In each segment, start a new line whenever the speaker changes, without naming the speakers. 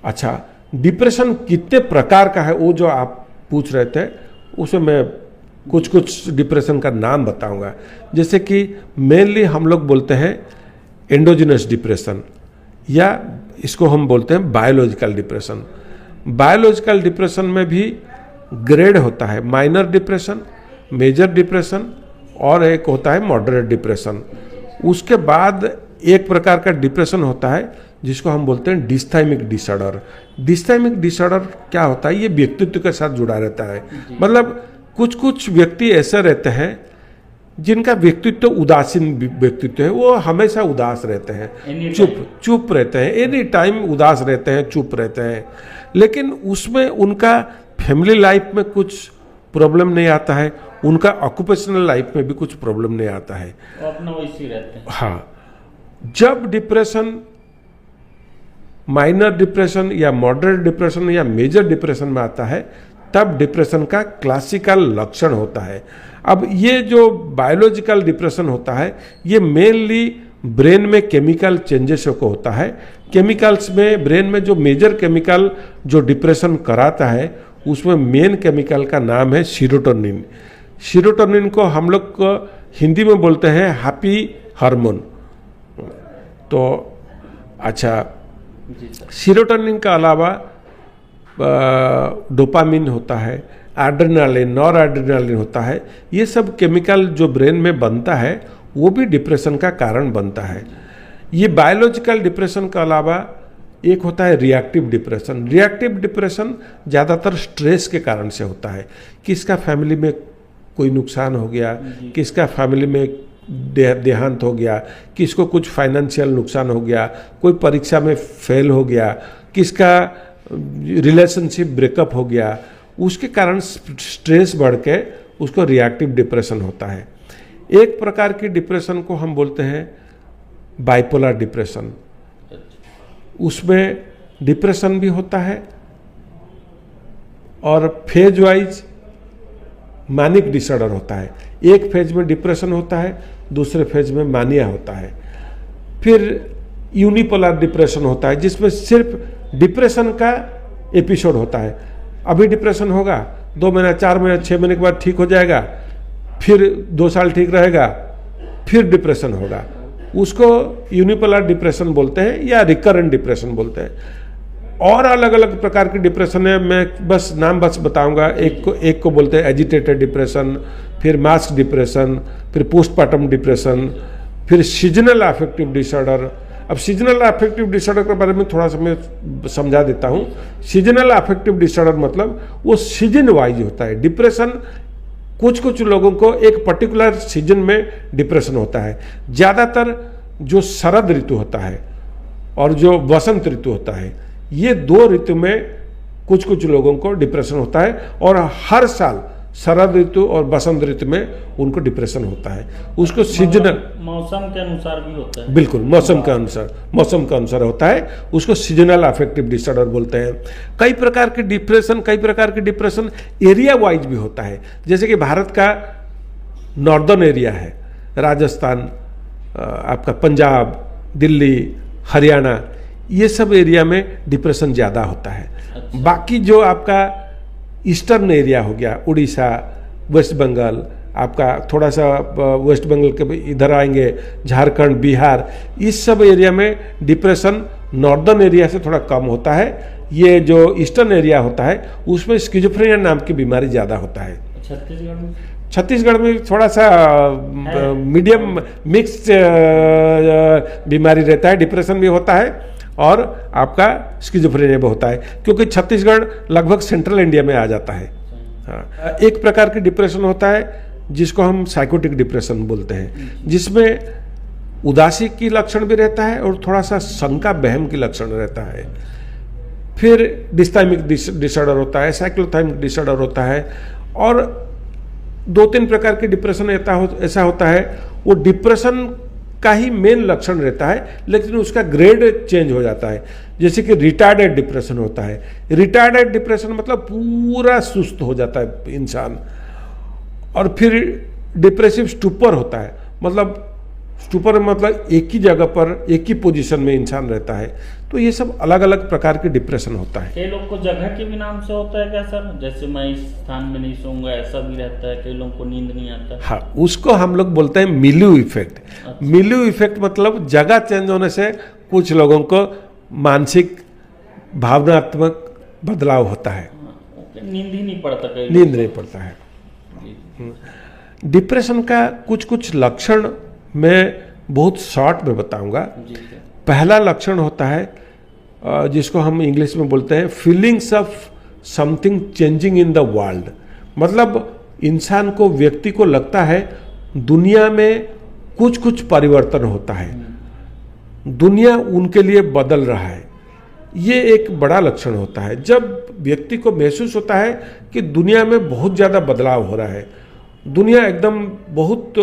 अच्छा, डिप्रेशन कितने प्रकार का है वो जो आप पूछ रहे थे, उसमें मैं कुछ कुछ डिप्रेशन का नाम बताऊंगा। जैसे कि मेनली हम लोग बोलते हैं एंडोजिनस डिप्रेशन, या इसको हम बोलते हैं बायोलॉजिकल डिप्रेशन। बायोलॉजिकल डिप्रेशन में भी ग्रेड होता है, माइनर डिप्रेशन, मेजर डिप्रेशन और एक होता है मॉडरेट डिप्रेशन। उसके बाद एक प्रकार का डिप्रेशन होता है जिसको हम बोलते हैं डिस्थाइमिक डिसऑर्डर। डिस्थाइमिक डिसऑर्डर क्या होता है? ये व्यक्तित्व के साथ जुड़ा रहता है। मतलब कुछ कुछ व्यक्ति ऐसे रहते हैं जिनका व्यक्तित्व उदासीन व्यक्तित्व है, वो हमेशा उदास रहते हैं, चुप रहते हैं, एनी टाइम उदास रहते हैं, चुप रहते हैं। लेकिन उसमें उनका फैमिली लाइफ में कुछ प्रॉब्लम नहीं आता है, उनका ऑक्यूपेशनल लाइफ में भी कुछ प्रॉब्लम नहीं आता है,
अपना वैसे रहते हैं।
हाँ, जब डिप्रेशन माइनर डिप्रेशन या मॉडरेट डिप्रेशन या मेजर डिप्रेशन में आता है, तब डिप्रेशन का क्लासिकल लक्षण होता है। अब ये जो बायोलॉजिकल डिप्रेशन होता है, ये मेनली ब्रेन में केमिकल चेंजेस को होता है। केमिकल्स में ब्रेन में जो मेजर केमिकल जो डिप्रेशन कराता है, उसमें मेन केमिकल का नाम है सीरोटोनिन। सीरोटोनिन को हम लोग को हिंदी में बोलते हैं हैप्पी हार्मोन। तो अच्छा, सीरोटोनिन का अलावा डोपामिन होता है, एड्रेनालिन, नॉर एड्रेनालिन होता है। ये सब केमिकल जो ब्रेन में बनता है वो भी डिप्रेशन का कारण बनता है। ये बायोलॉजिकल डिप्रेशन के अलावा एक होता है रिएक्टिव डिप्रेशन। रिएक्टिव डिप्रेशन ज़्यादातर स्ट्रेस के कारण से होता है। किसका फैमिली में कोई नुकसान हो गया, किसका फैमिली में देहांत हो गया, किसको कुछ फाइनेंशियल नुकसान हो गया, कोई परीक्षा में फेल हो गया, किसका रिलेशनशिप ब्रेकअप हो गया, उसके कारण स्ट्रेस बढ़ के उसको रिएक्टिव डिप्रेशन होता है। एक प्रकार की डिप्रेशन को हम बोलते हैं बाइपोलर डिप्रेशन। उसमें डिप्रेशन भी होता है और फेज वाइज मैनिक डिसऑर्डर होता है। एक फेज में डिप्रेशन होता है, दूसरे फेज में मानिया होता है। फिर यूनिपोलर डिप्रेशन होता है जिसमें सिर्फ डिप्रेशन का एपिसोड होता है। अभी डिप्रेशन होगा, 2 महीना, 4 महीना, 6 महीने के बाद ठीक हो जाएगा, फिर 2 साल ठीक रहेगा, फिर डिप्रेशन होगा। उसको यूनिपोलर डिप्रेशन बोलते हैं या रिकरेंट डिप्रेशन बोलते हैं। और अलग अलग प्रकार की डिप्रेशन है, मैं बस नाम बताऊंगा। एक को बोलते हैं एजिटेटेड डिप्रेशन, फिर मास्क डिप्रेशन, फिर पोस्टपार्टम डिप्रेशन, फिर सीजनल अफेक्टिव डिसऑर्डर। अब सीजनल अफेक्टिव डिसऑर्डर के बारे में थोड़ा सा मैं समझा देता हूँ। सीजनल अफेक्टिव डिसऑर्डर मतलब वो सीजन वाइज होता है। डिप्रेशन कुछ कुछ लोगों को एक पर्टिकुलर सीजन में डिप्रेशन होता है। ज़्यादातर जो शरद ऋतु होता है और जो वसंत ऋतु होता है, ये 2 ऋतु में कुछ कुछ लोगों को डिप्रेशन होता है। और हर साल शरद ऋतु और बसंत ऋतु में उनको डिप्रेशन होता है। उसको सीजनल,
मौसम के अनुसार भी होता है।
बिल्कुल, मौसम के अनुसार होता है। उसको सीजनल अफेक्टिव डिसऑर्डर बोलते हैं। कई प्रकार के डिप्रेशन एरिया वाइज भी होता है। जैसे कि भारत का नॉर्दर्न एरिया है, राजस्थान, आपका पंजाब, दिल्ली, हरियाणा, ये सब एरिया में डिप्रेशन ज़्यादा होता है।
अच्छा।
बाकी जो आपका ईस्टर्न एरिया हो गया, उड़ीसा, वेस्ट बंगाल, आपका थोड़ा सा वेस्ट बंगाल के इधर आएंगे, झारखंड, बिहार, इस सब एरिया में डिप्रेशन नॉर्दर्न एरिया से थोड़ा कम होता है। ये जो ईस्टर्न एरिया होता है उसमें स्किज़ोफ्रेनिया नाम की बीमारी ज़्यादा होता है। छत्तीसगढ़ में थोड़ा सा मीडियम मिक्स बीमारी रहता है। डिप्रेशन भी होता है और आपका स्किज़ोफ्रेनिया भी होता है, क्योंकि छत्तीसगढ़ लगभग सेंट्रल इंडिया में आ जाता है। हाँ, एक प्रकार की डिप्रेशन होता है जिसको हम साइकोटिक डिप्रेशन बोलते हैं, जिसमें उदासी की लक्षण भी रहता है और थोड़ा सा शंका बहम की लक्षण रहता है। फिर डिस्थाइमिक डिसऑर्डर होता है, साइक्लोथाइमिक डिसऑर्डर होता है, और 2-3 प्रकार के डिप्रेशन ऐसा होता है। वो डिप्रेशन का ही मेन लक्षण रहता है, लेकिन उसका ग्रेड चेंज हो जाता है। जैसे कि रिटार्डेड डिप्रेशन होता है। रिटार्डेड डिप्रेशन मतलब पूरा सुस्त हो जाता है इंसान। और फिर डिप्रेसिव स्टूपर होता है, मतलब स्टूपर मतलब एक ही जगह पर एक ही पोजीशन में इंसान रहता है। तो ये सब अलग अलग प्रकार के डिप्रेशन होता है।
कई लोग को जगह के भी नाम से होता है क्या सर? जैसे मैं इस स्थान में नहीं सोऊंगा, ऐसा भी रहता है। कई लोगों को नींद नहीं आता।
हाँ, उसको हम लोग बोलते हैं मिल्यू इफेक्ट।
अच्छा।
मिल्यू इफेक्ट मतलब जगह चेंज होने से कुछ लोगों को मानसिक भावनात्मक बदलाव होता है।
नींद ही नहीं पड़ता, कई
नींद नहीं पड़ता है। डिप्रेशन का कुछ कुछ लक्षण मैं बहुत शॉर्ट में बताऊंगा।
जी सर।
पहला लक्षण होता है जिसको हम इंग्लिश में बोलते हैं feelings of something changing in the world. मतलब इंसान को, व्यक्ति को लगता है दुनिया में कुछ कुछ परिवर्तन होता है, दुनिया उनके लिए बदल रहा है। ये एक बड़ा लक्षण होता है। जब व्यक्ति को महसूस होता है कि दुनिया में बहुत ज़्यादा बदलाव हो रहा है, दुनिया एकदम बहुत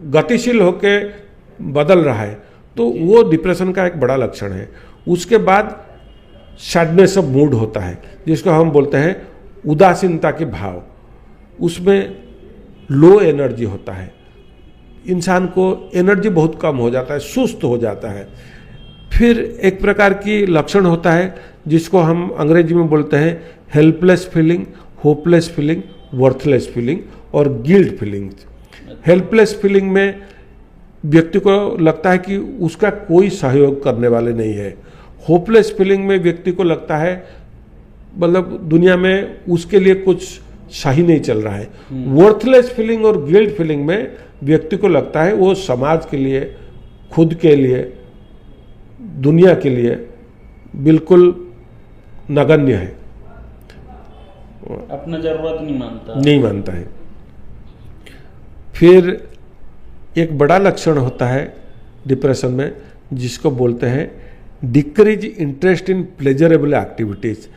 गतिशील होकर बदल रहा है, तो वो डिप्रेशन का एक बड़ा लक्षण है। उसके बाद सैडनेस ऑफ मूड होता है, जिसको हम बोलते हैं उदासीनता के भाव। उसमें लो एनर्जी होता है, इंसान को एनर्जी बहुत कम हो जाता है, सुस्त हो जाता है। फिर एक प्रकार की लक्षण होता है जिसको हम अंग्रेजी में बोलते हैं helpless feeling, hopeless feeling, worthless feeling और गिल्ट फीलिंग। हेल्पलेस फीलिंग में व्यक्ति को लगता है कि उसका कोई सहयोग करने वाले नहीं है। होपलेस फीलिंग में व्यक्ति को लगता है मतलब दुनिया में उसके लिए कुछ सही नहीं चल रहा है। वर्थलेस फीलिंग और गिल्ट फीलिंग में व्यक्ति को लगता है वो समाज के लिए, खुद के लिए, दुनिया के लिए बिल्कुल नगण्य है,
अपना जरूरत नहीं मानता
है। फिर एक बड़ा लक्षण होता है डिप्रेशन में जिसको बोलते हैं decrease interest in pleasurable activities.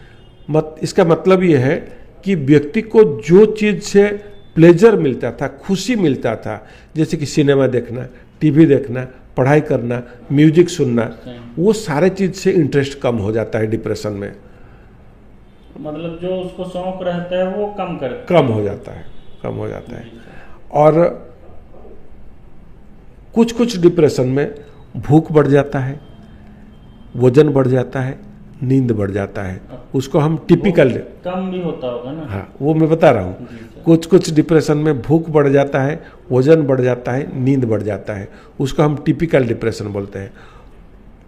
इसका मतलब ये है कि व्यक्ति को जो चीज़ से प्लेजर मिलता था, खुशी मिलता था, जैसे कि सिनेमा देखना, टीवी देखना, पढ़ाई करना, म्यूजिक सुनना, वो सारे चीज़ से इंटरेस्ट कम हो जाता है डिप्रेशन में।
मतलब जो उसको शौक रहता है वो
कम हो जाता है। और कुछ कुछ डिप्रेशन में भूख बढ़ जाता है, वजन बढ़ जाता है, नींद बढ़ जाता है। उसको हम टिपिकल,
कम भी होता होगा ना।
हाँ, वो मैं बता रहा हूँ। कुछ कुछ डिप्रेशन में भूख बढ़ जाता है, वजन बढ़ जाता है, नींद बढ़ जाता है। उसको हम टिपिकल डिप्रेशन बोलते हैं।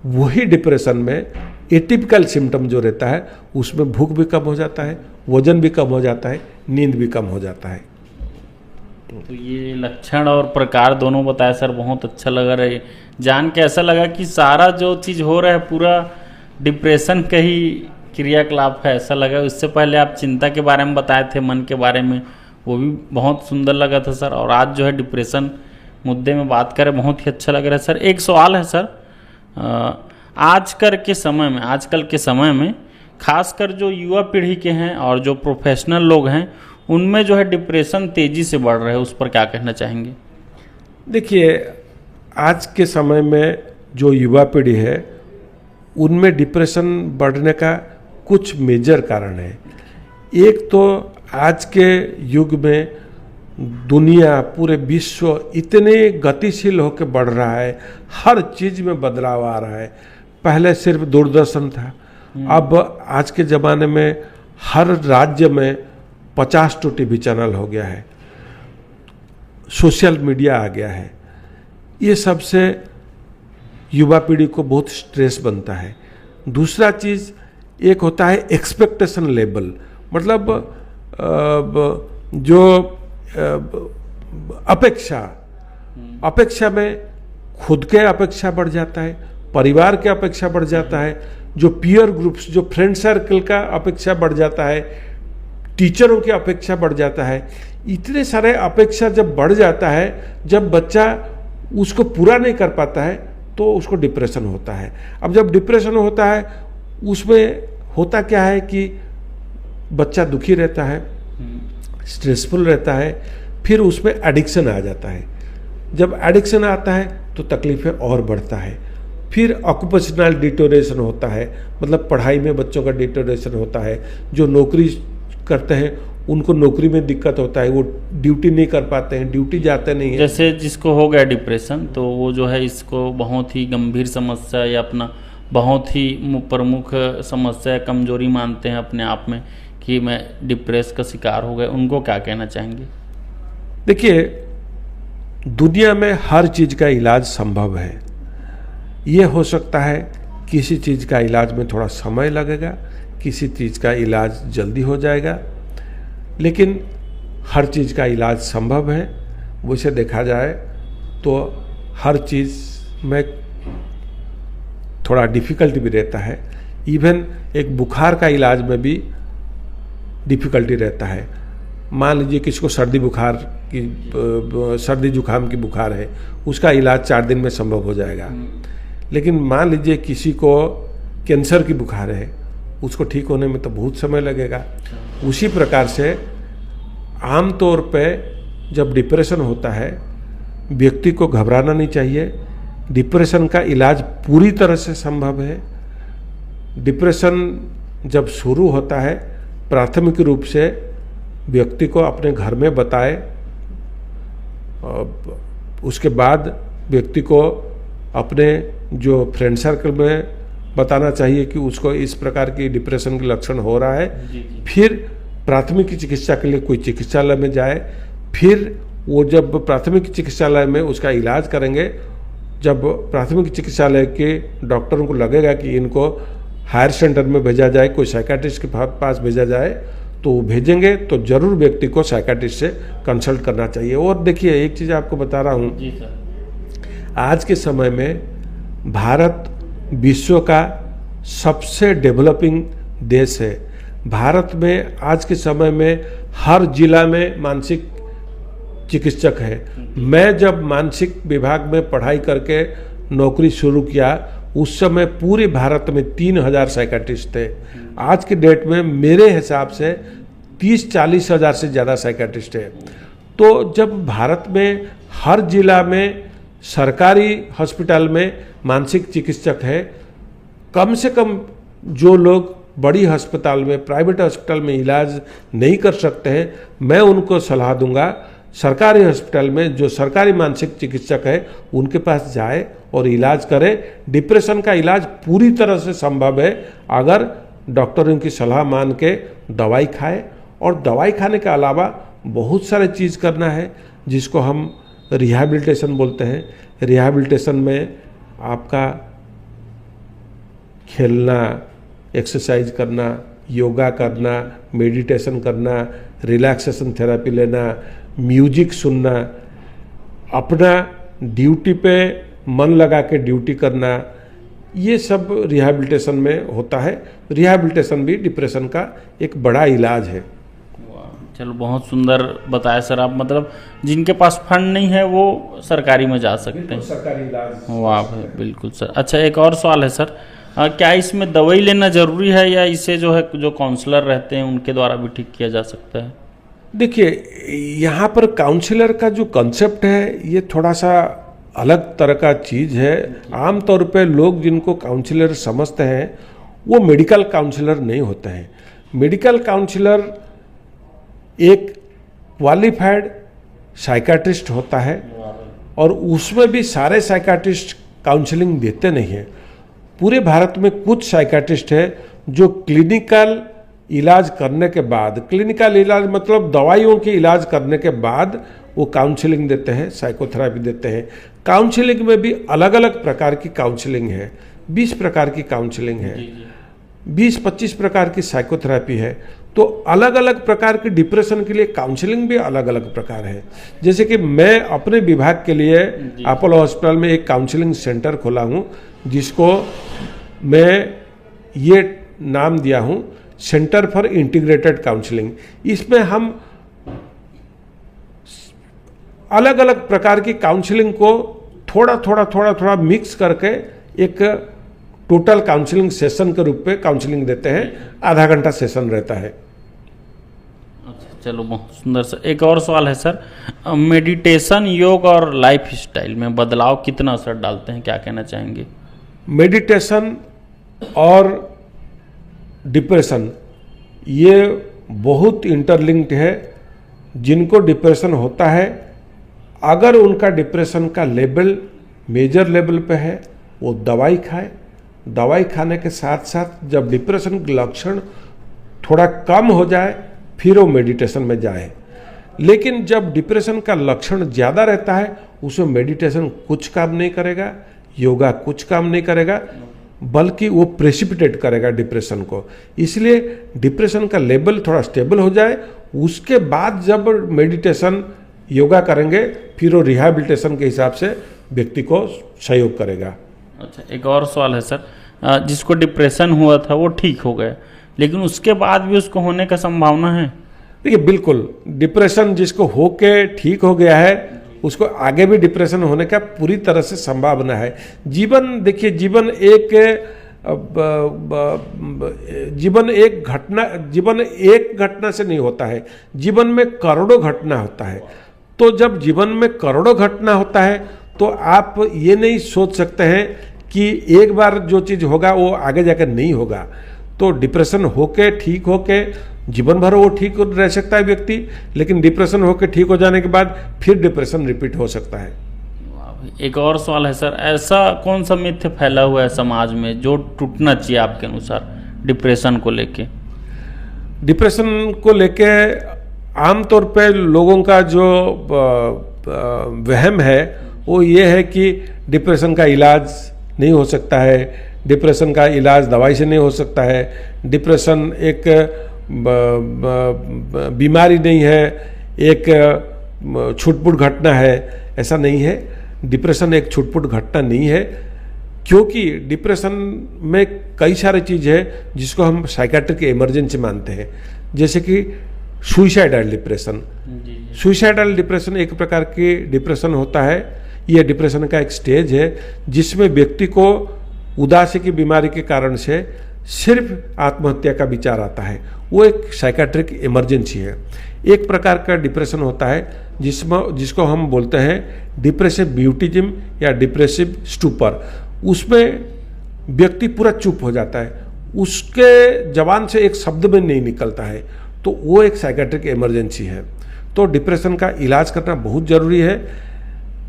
वही डिप्रेशन में एटिपिकल सिम्टम जो रहता है उसमें भूख भी कम हो जाता है, वजन भी कम हो जाता है, नींद भी कम हो जाता है।
तो ये लक्षण और प्रकार दोनों बताया सर, बहुत अच्छा लगा रहे जान के। ऐसा लगा कि सारा जो चीज़ हो रहा है पूरा डिप्रेशन का ही क्रियाकलाप है, ऐसा लगा। उससे पहले आप चिंता के बारे में बताए थे, मन के बारे में, वो भी बहुत सुंदर लगा था सर। और आज जो है डिप्रेशन मुद्दे में बात करें, बहुत ही अच्छा लग रहा है सर। एक सवाल है सर, आजकल के समय में खासकर जो युवा पीढ़ी के हैं और जो प्रोफेशनल लोग हैं, उनमें जो है डिप्रेशन तेजी से बढ़ रहा है, उस पर क्या कहना चाहेंगे?
देखिए, आज के समय में जो युवा पीढ़ी है उनमें डिप्रेशन बढ़ने का कुछ मेजर कारण है। एक तो आज के युग में दुनिया, पूरे विश्व इतने गतिशील होकर बढ़ रहा है, हर चीज में बदलाव आ रहा है। पहले सिर्फ दूरदर्शन था, अब आज के ज़माने में हर राज्य में 50 तो टीवी चैनल हो गया है, सोशल मीडिया आ गया है। ये सबसे युवा पीढ़ी को बहुत स्ट्रेस बनता है। दूसरा चीज़ एक होता है एक्सपेक्टेशन लेवल, मतलब जो अपेक्षा में खुद के अपेक्षा बढ़ जाता है, परिवार के अपेक्षा बढ़ जाता है, जो पीयर ग्रुप्स, जो फ्रेंड सर्कल का अपेक्षा बढ़ जाता है, टीचरों की अपेक्षा बढ़ जाता है। इतने सारे अपेक्षा जब बढ़ जाता है, जब बच्चा उसको पूरा नहीं कर पाता है तो उसको डिप्रेशन होता है। अब जब डिप्रेशन होता है उसमें होता क्या है कि बच्चा दुखी रहता है, स्ट्रेसफुल रहता है, फिर उसमें एडिक्शन आ जाता है। जब एडिक्शन आता है तो तकलीफें और बढ़ता है। फिर ऑक्यूपेशनल डिटोरेशन होता है, मतलब पढ़ाई में बच्चों का डिटोरेशन होता है। जो नौकरी करते हैं उनको नौकरी में दिक्कत होता है, वो ड्यूटी नहीं कर पाते हैं, ड्यूटी जाते नहीं हैं।
जैसे जिसको हो गया डिप्रेशन, तो वो जो है इसको बहुत ही गंभीर समस्या या अपना बहुत ही प्रमुख समस्या कमजोरी मानते हैं अपने आप में कि मैं डिप्रेस का शिकार हो गए, उनको क्या कहना चाहेंगे?
देखिए, दुनिया में हर चीज़ का इलाज संभव है। ये हो सकता है किसी चीज़ का इलाज में थोड़ा समय लगेगा, किसी चीज़ का इलाज जल्दी हो जाएगा, लेकिन हर चीज़ का इलाज संभव है। वैसे देखा जाए तो हर चीज़ में थोड़ा डिफ़िकल्टी भी रहता है। इवन एक बुखार का इलाज में भी डिफ़िकल्टी रहता है। मान लीजिए किसी को सर्दी जुकाम की बुखार है, उसका इलाज 4 दिन में संभव हो जाएगा। लेकिन मान लीजिए किसी को कैंसर की बुखार है, उसको ठीक होने में तो बहुत समय लगेगा। उसी प्रकार से आम तौर पे जब डिप्रेशन होता है, व्यक्ति को घबराना नहीं चाहिए। डिप्रेशन का इलाज पूरी तरह से संभव है। डिप्रेशन जब शुरू होता है, प्राथमिक रूप से व्यक्ति को अपने घर में बताए, उसके बाद व्यक्ति को अपने जो फ्रेंड सर्कल में बताना चाहिए कि उसको इस प्रकार की डिप्रेशन के लक्षण हो रहा है। फिर प्राथमिक चिकित्सा के लिए कोई चिकित्सालय में जाए। फिर वो जब प्राथमिक चिकित्सालय में उसका इलाज करेंगे, जब प्राथमिक चिकित्सालय के डॉक्टरों को लगेगा कि इनको हायर सेंटर में भेजा जाए, कोई साइकाट्रिस्ट के पास भेजा जाए, तो वो भेजेंगे तो जरूर व्यक्ति को साइकाट्रिस्ट से कंसल्ट करना चाहिए। और देखिए, एक चीज़ आपको बता रहा हूँ, आज के समय में भारत विश्व का सबसे डेवलपिंग देश है। भारत में आज के समय में हर जिला में मानसिक चिकित्सक है। मैं जब मानसिक विभाग में पढ़ाई करके नौकरी शुरू किया, उस समय पूरे भारत में 3000 साइकाट्रिस्ट थे। आज के डेट में मेरे हिसाब से 30-40 हज़ार से ज़्यादा साइकाट्रिस्ट है। तो जब भारत में हर जिला में सरकारी हॉस्पिटल में मानसिक चिकित्सक है, कम से कम जो लोग बड़ी अस्पताल में, प्राइवेट अस्पताल में इलाज नहीं कर सकते हैं, मैं उनको सलाह दूंगा सरकारी हॉस्पिटल में जो सरकारी मानसिक चिकित्सक है उनके पास जाए और इलाज करे। डिप्रेशन का इलाज पूरी तरह से संभव है अगर डॉक्टरों की सलाह मान के दवाई खाए। और दवाई खाने के अलावा बहुत सारे चीज़ करना है जिसको हम रिहैबिलिटेशन बोलते हैं। रिहैबिलिटेशन में आपका खेलना, एक्सरसाइज करना, योगा करना, मेडिटेशन करना, रिलैक्सेशन थेरेपी लेना, म्यूजिक सुनना, अपना ड्यूटी पे मन लगा के ड्यूटी करना, ये सब रिहैबिलिटेशन में होता है। रिहैबिलिटेशन भी डिप्रेशन का एक बड़ा इलाज है।
चलो, बहुत सुंदर बताया सर आप। मतलब जिनके पास फंड नहीं है वो सरकारी में जा सकते हैं,
सरकारी इलाज।
वाह भाई, बिल्कुल सर। अच्छा, एक और सवाल है सर, क्या इसमें दवाई लेना जरूरी है या इसे जो है जो काउंसलर रहते हैं उनके द्वारा भी ठीक किया जा सकता है?
देखिए, यहाँ पर काउंसलर का जो कंसेप्ट है ये थोड़ा सा अलग तरह का चीज़ है। आमतौर पे लोग जिनको काउंसलर समझते हैं वो मेडिकल काउंसलर नहीं होते हैं। मेडिकल काउंसलर एक क्वालिफाइड साइकाट्रिस्ट होता है और उसमें भी सारे साइकाट्रिस्ट काउंसलिंग देते नहीं हैं। पूरे भारत में कुछ साइकाट्रिस्ट है जो क्लिनिकल इलाज करने के बाद, क्लिनिकल इलाज मतलब दवाइयों के इलाज करने के बाद वो काउंसलिंग देते हैं, साइकोथेरेपी देते हैं। काउंसलिंग में भी अलग अलग प्रकार की काउंसलिंग है। 20 प्रकार की काउंसलिंग है, 20-25 प्रकार की साइकोथेरेपी है। तो अलग अलग प्रकार के डिप्रेशन के लिए काउंसलिंग भी अलग अलग प्रकार है। जैसे कि मैं अपने विभाग के लिए अपोलो हॉस्पिटल में एक काउंसलिंग सेंटर खोला हूँ जिसको मैं ये नाम दिया हूँ सेंटर फॉर इंटीग्रेटेड काउंसलिंग। इसमें हम अलग अलग प्रकार की काउंसलिंग को थोड़ा मिक्स करके एक टोटल काउंसलिंग सेशन के रूप में काउंसलिंग देते हैं। आधा घंटा सेशन रहता है।
अच्छा, चलो, बहुत सुंदर सर। एक और सवाल है सर, मेडिटेशन, योग और लाइफ स्टाइल में बदलाव कितना असर डालते हैं, क्या कहना चाहेंगे?
मेडिटेशन और डिप्रेशन ये बहुत इंटरलिंक्ड है। जिनको डिप्रेशन होता है, अगर उनका डिप्रेशन का लेवल मेजर लेवल पे है, वो दवाई खाए। दवाई खाने के साथ साथ जब डिप्रेशन के लक्षण थोड़ा कम हो जाए, फिर वो मेडिटेशन में जाए। लेकिन जब डिप्रेशन का लक्षण ज़्यादा रहता है, उसमें मेडिटेशन कुछ काम नहीं करेगा, योगा कुछ काम नहीं करेगा, बल्कि वो प्रेसिपिटेट करेगा डिप्रेशन को। इसलिए डिप्रेशन का लेवल थोड़ा स्टेबल हो जाए, उसके बाद जब मेडिटेशन योगा करेंगे, फिर वो रिहैबिलिटेशन के हिसाब से व्यक्ति को सहयोग करेगा।
अच्छा, एक और सवाल है सर, जिसको डिप्रेशन हुआ था वो ठीक हो गया, लेकिन उसके बाद भी उसको होने का संभावना है?
देखिए, बिल्कुल डिप्रेशन जिसको होके ठीक हो गया है, उसको आगे भी डिप्रेशन होने का पूरी तरह से संभावना है। जीवन, देखिए, जीवन एक घटना से नहीं होता है, जीवन में करोड़ों घटना होता है। तो जब जीवन में करोड़ों घटना होता है, तो आप ये नहीं सोच सकते हैं कि एक बार जो चीज़ होगा वो आगे जाकर नहीं होगा। तो डिप्रेशन होके ठीक होके जीवन भर वो ठीक रह सकता है व्यक्ति, लेकिन डिप्रेशन होके ठीक हो जाने के बाद फिर डिप्रेशन रिपीट हो सकता है।
एक और सवाल है सर, ऐसा कौन सा मिथ्य फैला हुआ है समाज में जो टूटना चाहिए आपके अनुसार डिप्रेशन को लेके?
डिप्रेशन को लेके आमतौर पे लोगों का जो वहम है वो ये है कि डिप्रेशन का इलाज नहीं हो सकता है, डिप्रेशन का इलाज दवाई से नहीं हो सकता है, डिप्रेशन एक बीमारी नहीं है, एक छुटपुट घटना है। ऐसा नहीं है, डिप्रेशन एक छुटपुट घटना नहीं है, क्योंकि डिप्रेशन में कई सारी चीज़ है जिसको हम साइकेट्रिक इमरजेंसी मानते हैं, जैसे कि सुइसाइडल डिप्रेशन। सुइसाइडल डिप्रेशन एक प्रकार की डिप्रेशन होता है। यह डिप्रेशन का एक स्टेज है जिसमें व्यक्ति को उदासी की बीमारी के कारण से सिर्फ आत्महत्या का विचार आता है। वो एक साइकेट्रिक इमरजेंसी है। एक प्रकार का डिप्रेशन होता है जिसको हम बोलते हैं डिप्रेसिव ब्यूटिज्म या डिप्रेसिव स्टूपर। उसमें व्यक्ति पूरा चुप हो जाता है, उसके जबान से एक शब्द भी नहीं निकलता है, तो वो एक साइकेट्रिक इमरजेंसी है। तो डिप्रेशन का इलाज करना बहुत ज़रूरी है,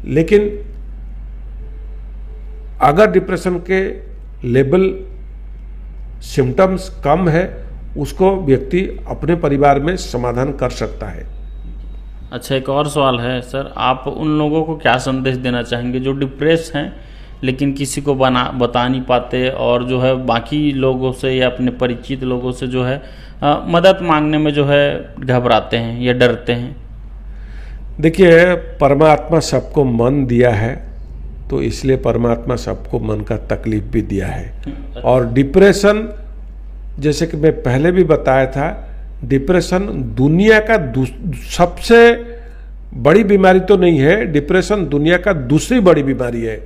लेकिन अगर डिप्रेशन के लेवल सिम्टम्स कम है, उसको व्यक्ति अपने परिवार में समाधान कर सकता है।
अच्छा, एक और सवाल है सर, आप उन लोगों को क्या संदेश देना चाहेंगे जो डिप्रेस हैं लेकिन किसी को बता नहीं पाते और जो है बाकी लोगों से या अपने परिचित लोगों से जो है मदद मांगने में जो है घबराते हैं या डरते हैं?
देखिए, परमात्मा सबको मन दिया है, तो इसलिए परमात्मा सबको मन का तकलीफ भी दिया है। और डिप्रेशन, जैसे कि मैं पहले भी बताया था, डिप्रेशन दुनिया का सबसे बड़ी बीमारी तो नहीं है, डिप्रेशन दुनिया का दूसरी बड़ी बीमारी है।